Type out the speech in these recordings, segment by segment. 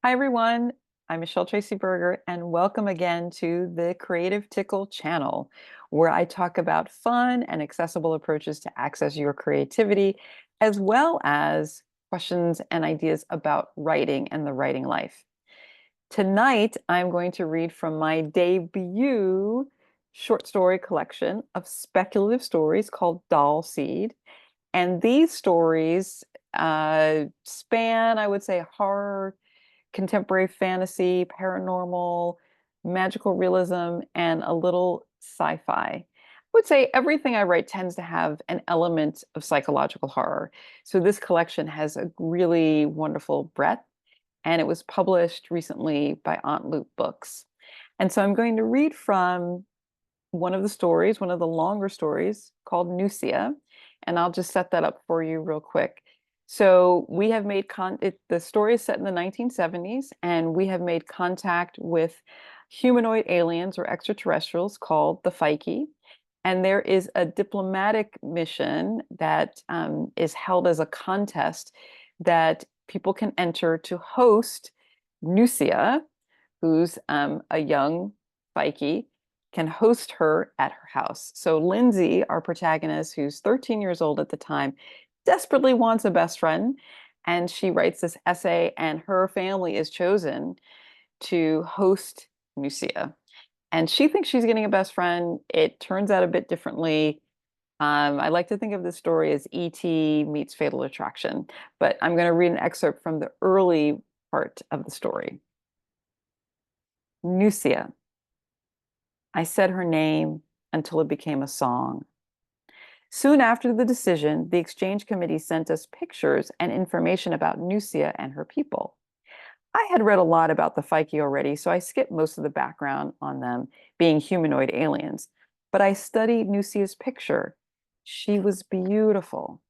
Hi, everyone. I'm Michele Tracy Berger, and welcome again to the Creative Tickle channel, where I talk about fun and accessible approaches to access your creativity, as well as questions and ideas about writing and the writing life. Tonight, I'm going to read from my debut short story collection of speculative stories called Doll Seed. And these stories span, I would say, horror, contemporary fantasy, paranormal, magical realism, and a little sci-fi. I would say everything I write tends to have an element of psychological horror. So this collection has a really wonderful breadth, and it was published recently by Aunt Loop Books. And so I'm going to read from one of the stories, one of the longer stories called Nussia, and I'll just set that up for you real quick. So we have made the story is set in the 1970s, and we have made contact with humanoid aliens or extraterrestrials called the Phyke. And there is a diplomatic mission that is held as a contest that people can enter to host Nussia, who's a young Phyke, can host her at her house. So Lindsay, our protagonist, who's 13 years old at the time, desperately wants a best friend. And she writes this essay, and her family is chosen to host Nussia. And she thinks she's getting a best friend. It turns out a bit differently. I like to think of this story as E.T. meets Fatal Attraction, but I'm going to read an excerpt from the early part of the story. Nussia. I said her name until it became a song. Soon after the decision, the exchange committee sent us pictures and information about Nussia and her people. I had read a lot about the Phyke already, so I skipped most of the background on them being humanoid aliens. But I studied Nussia's picture. She was beautiful.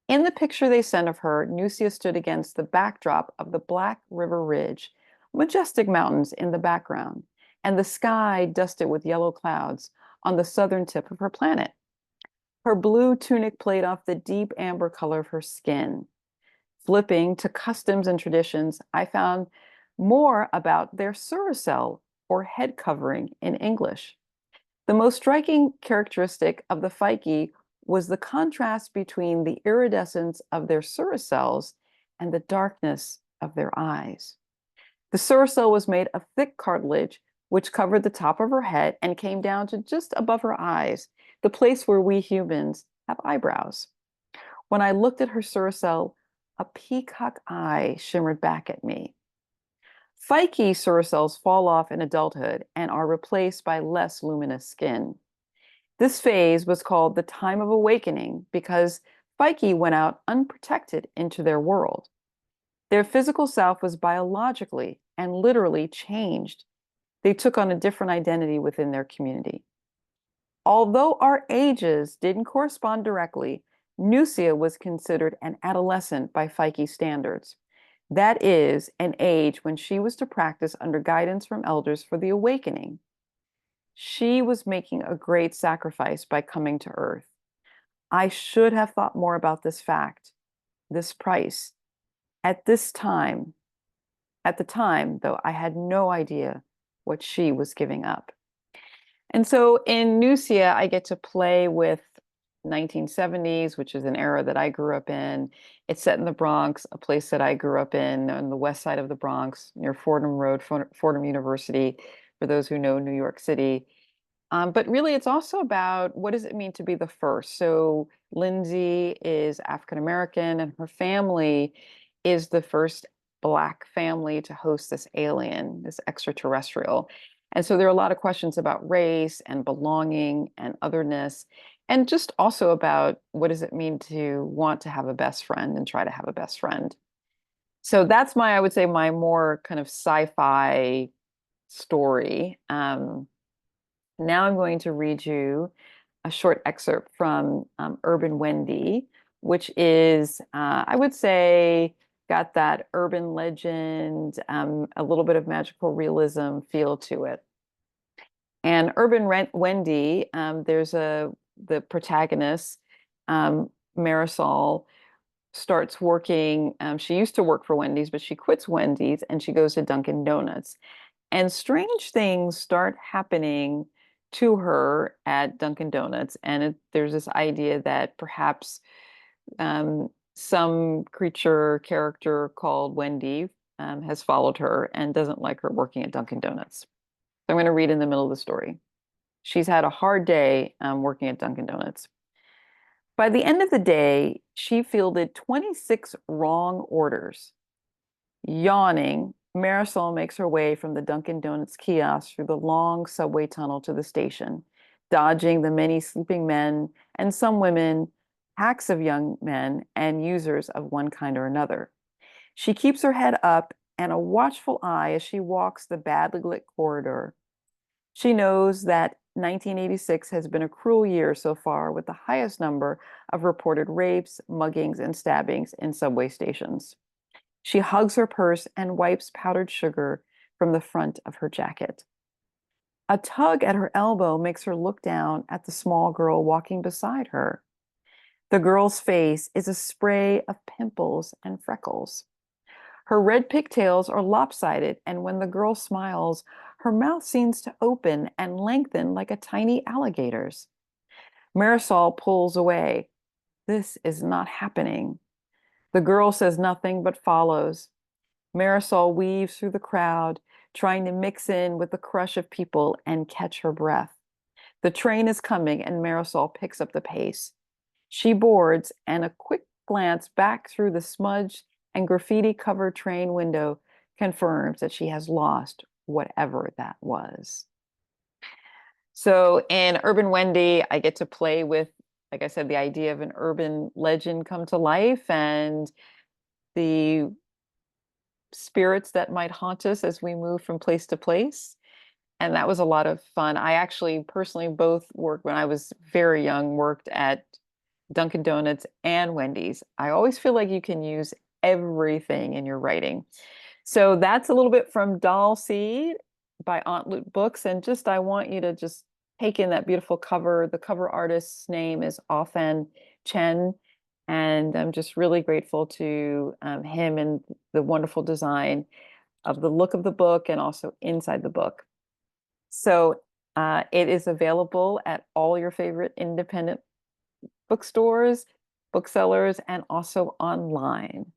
In the picture they sent of her, Nussia stood against the backdrop of the Black River Ridge, majestic mountains in the background, and the sky dusted with yellow clouds on the southern tip of her planet. Her blue tunic played off the deep amber color of her skin. Flipping to customs and traditions, I found more about their suricel, or head covering in English. The most striking characteristic of the Phyke was the contrast between the iridescence of their suricels and the darkness of their eyes. The suricel was made of thick cartilage, which covered the top of her head and came down to just above her eyes, the place where we humans have eyebrows. When I looked at her suricel, a peacock eye shimmered back at me. Phyke suricels fall off in adulthood and are replaced by less luminous skin. This phase was called the time of awakening because Phyke went out unprotected into their world. Their physical self was biologically and literally changed. They took on a different identity within their community. Although our ages didn't correspond directly, Nussia was considered an adolescent by Phyke standards. That is, an age when she was to practice under guidance from elders for the awakening. She was making a great sacrifice by coming to Earth. I should have thought more about this fact, this price. At this time, at the time, though, I had no idea what she was giving up. And so in Nussia, I get to play with 1970s, which is an era that I grew up in. It's set in the Bronx, a place that I grew up in on the west side of the Bronx, near Fordham Road, Fordham University, for those who know New York City. But really, it's also about what does it mean to be the first? So Lindsay is African American, and her family is the first Black family to host this alien, this extraterrestrial. And so there are a lot of questions about race and belonging and otherness, and just also about what does it mean to want to have a best friend and try to have a best friend. So that's I would say, my more kind of sci-fi story. Now I'm going to read you a short excerpt from Urban Wendy, which is, I would say, got that urban legend, a little bit of magical realism feel to it. And Wendy, there's the protagonist, Marisol, starts working. She used to work for Wendy's, but she quits Wendy's and she goes to Dunkin' Donuts. And strange things start happening to her at Dunkin' Donuts. And there's this idea that perhaps some creature character called Wendy has followed her and doesn't like her working at Dunkin' Donuts. So I'm going to read in the middle of the story. She's had a hard day working at Dunkin' Donuts. By the end of the day, she fielded 26 wrong orders. Yawning, Marisol makes her way from the Dunkin' Donuts kiosk through the long subway tunnel to the station, dodging the many sleeping men and some women, packs of young men, and users of one kind or another. She keeps her head up and a watchful eye as she walks the badly lit corridor. She knows that 1986 has been a cruel year so far, with the highest number of reported rapes, muggings, and stabbings in subway stations. She hugs her purse and wipes powdered sugar from the front of her jacket. A tug at her elbow makes her look down at the small girl walking beside her. The girl's face is a spray of pimples and freckles. Her red pigtails are lopsided, and when the girl smiles, her mouth seems to open and lengthen like a tiny alligator's. Marisol pulls away. This is not happening. The girl says nothing but follows. Marisol weaves through the crowd, trying to mix in with the crush of people and catch her breath. The train is coming, and Marisol picks up the pace. She boards, and a quick glance back through the smudged and graffiti-covered train window confirms that she has lost whatever that was. So in Urban Wendy, I get to play with, like I said, the idea of an urban legend come to life and the spirits that might haunt us as we move from place to place. And that was a lot of fun. I actually personally both worked when I was very young, worked at Dunkin' Donuts and Wendy's. I always feel like you can use everything in your writing. So that's a little bit from Doll Seed by Aunt Loot Books. And just, I want you to just take in that beautiful cover. The cover artist's name is Ofen Chen. And I'm just really grateful to him and the wonderful design of the look of the book and also inside the book. So it is available at all your favorite independent bookstores, booksellers, and also online.